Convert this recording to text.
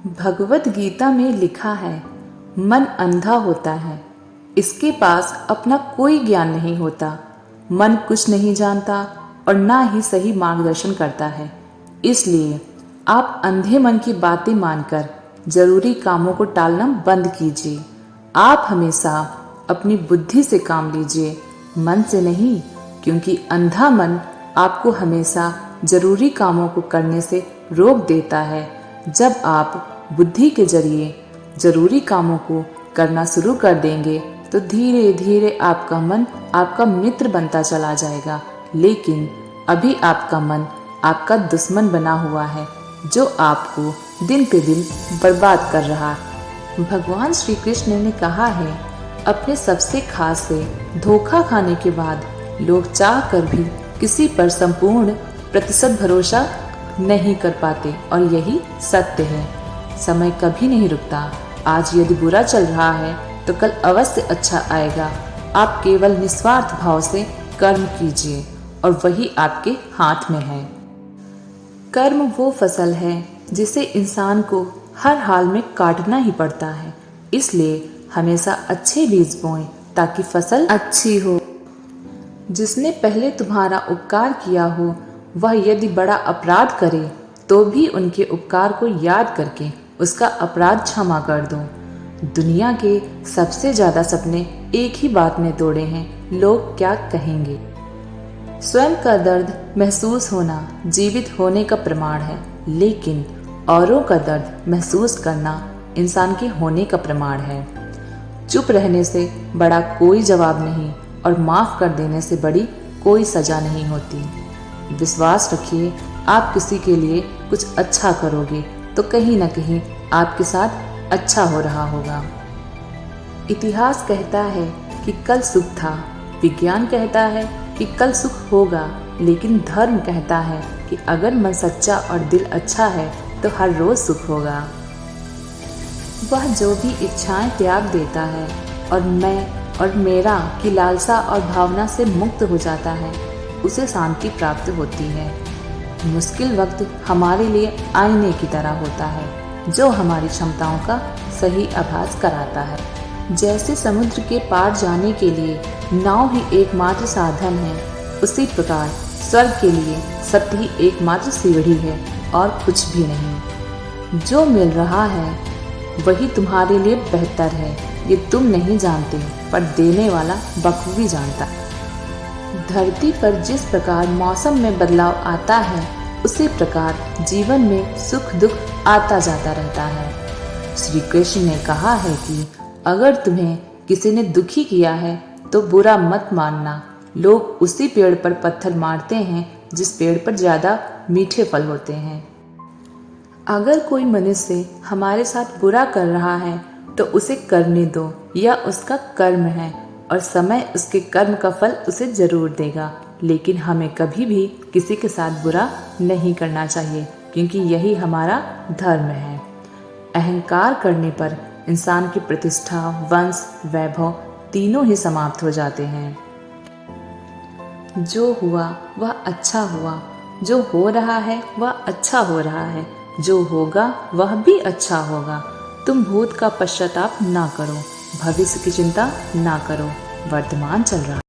भगवत गीता में लिखा है, मन अंधा होता है, इसके पास अपना कोई ज्ञान नहीं होता। मन कुछ नहीं जानता और ना ही सही मार्गदर्शन करता है। इसलिए आप अंधे मन की बातें मानकर जरूरी कामों को टालना बंद कीजिए। आप हमेशा अपनी बुद्धि से काम लीजिए, मन से नहीं, क्योंकि अंधा मन आपको हमेशा जरूरी कामों को करने से रोक देता है। जब आप बुद्धि के जरिए जरूरी कामों को करना शुरू कर देंगे तो धीरे धीरे आपका मन आपका मित्र बनता चला जाएगा। लेकिन अभी आपका मन आपका दुश्मन बना हुआ है, जो आपको दिन पे दिन बर्बाद कर रहा है। भगवान श्री कृष्ण ने कहा है, अपने सबसे खास से धोखा खाने के बाद लोग चाह कर भी किसी पर संपूर्ण प्रतिशत भरोसा नहीं कर पाते, और यही सत्य है। समय कभी नहीं रुकता। आज यदि बुरा चल रहा है तो कल अवश्य अच्छा आएगा। आप केवल निस्वार्थ भाव से कर्म कीजिए और वही आपके हाथ में है। कर्म वो फसल है जिसे इंसान को हर हाल में काटना ही पड़ता है। इसलिए हमेशा अच्छे बीज बोएं ताकि फसल अच्छी हो। जिसने पहले तुम्हारा उपकार किया हो, वह यदि बड़ा अपराध करे तो भी उनके उपकार को याद करके उसका अपराध क्षमा कर दो। दुनिया के सबसे ज्यादा सपने एक ही बात ने तोड़े हैं, लोग क्या कहेंगे। स्वयं का दर्द महसूस होना जीवित होने का प्रमाण है, लेकिन औरों का दर्द महसूस करना इंसान के होने का प्रमाण है। चुप रहने से बड़ा कोई जवाब नहीं और माफ कर देने से बड़ी कोई सजा नहीं होती। विश्वास रखिए, आप किसी के लिए कुछ अच्छा करोगे तो कहीं न कहीं आपके साथ अच्छा हो रहा होगा। इतिहास कहता है कि कल सुख था, विज्ञान कहता है कि कल सुख होगा, लेकिन धर्म कहता है कि अगर मन सच्चा और दिल अच्छा है तो हर रोज सुख होगा। वह जो भी इच्छाएं त्याग देता है और मैं और मेरा की लालसा और भावना से मुक्त हो जाता है, उसे शांति प्राप्त होती है। मुश्किल वक्त हमारे लिए आईने की तरह होता है, जो हमारी क्षमताओं का सही आभास कराता है। जैसे समुद्र के पार जाने के लिए नाव ही एकमात्र साधन है, उसी प्रकार स्वर्ग के लिए सत्य ही एकमात्र सीढ़ी है और कुछ भी नहीं। जो मिल रहा है वही तुम्हारे लिए बेहतर है, ये तुम नहीं जानते, पर देने वाला बखूबी जानता है। धरती पर जिस प्रकार मौसम में बदलाव आता है, उसी प्रकार जीवन में सुख दुख आता जाता रहता है। श्री कृष्ण ने कहा है कि अगर तुम्हें किसी ने दुखी किया है तो बुरा मत मानना। लोग उसी पेड़ पर पत्थर मारते हैं जिस पेड़ पर ज्यादा मीठे फल होते हैं। अगर कोई मनुष्य हमारे साथ बुरा कर रहा है तो उसे करने दो, यह उसका कर्म है और समय उसके कर्म का फल उसे जरूर देगा। लेकिन हमें कभी भी किसी के साथ बुरा नहीं करना चाहिए, क्योंकि यही हमारा धर्म है। अहंकार करने पर इंसान की प्रतिष्ठा, वंश, वैभव तीनों ही समाप्त हो जाते हैं। जो हुआ वह अच्छा हुआ, जो हो रहा है वह अच्छा हो रहा है, जो होगा वह भी अच्छा होगा। तुम भूत का पश्चाताप ना करो, भविष्य की चिंता ना करो, वर्तमान चल रहा है।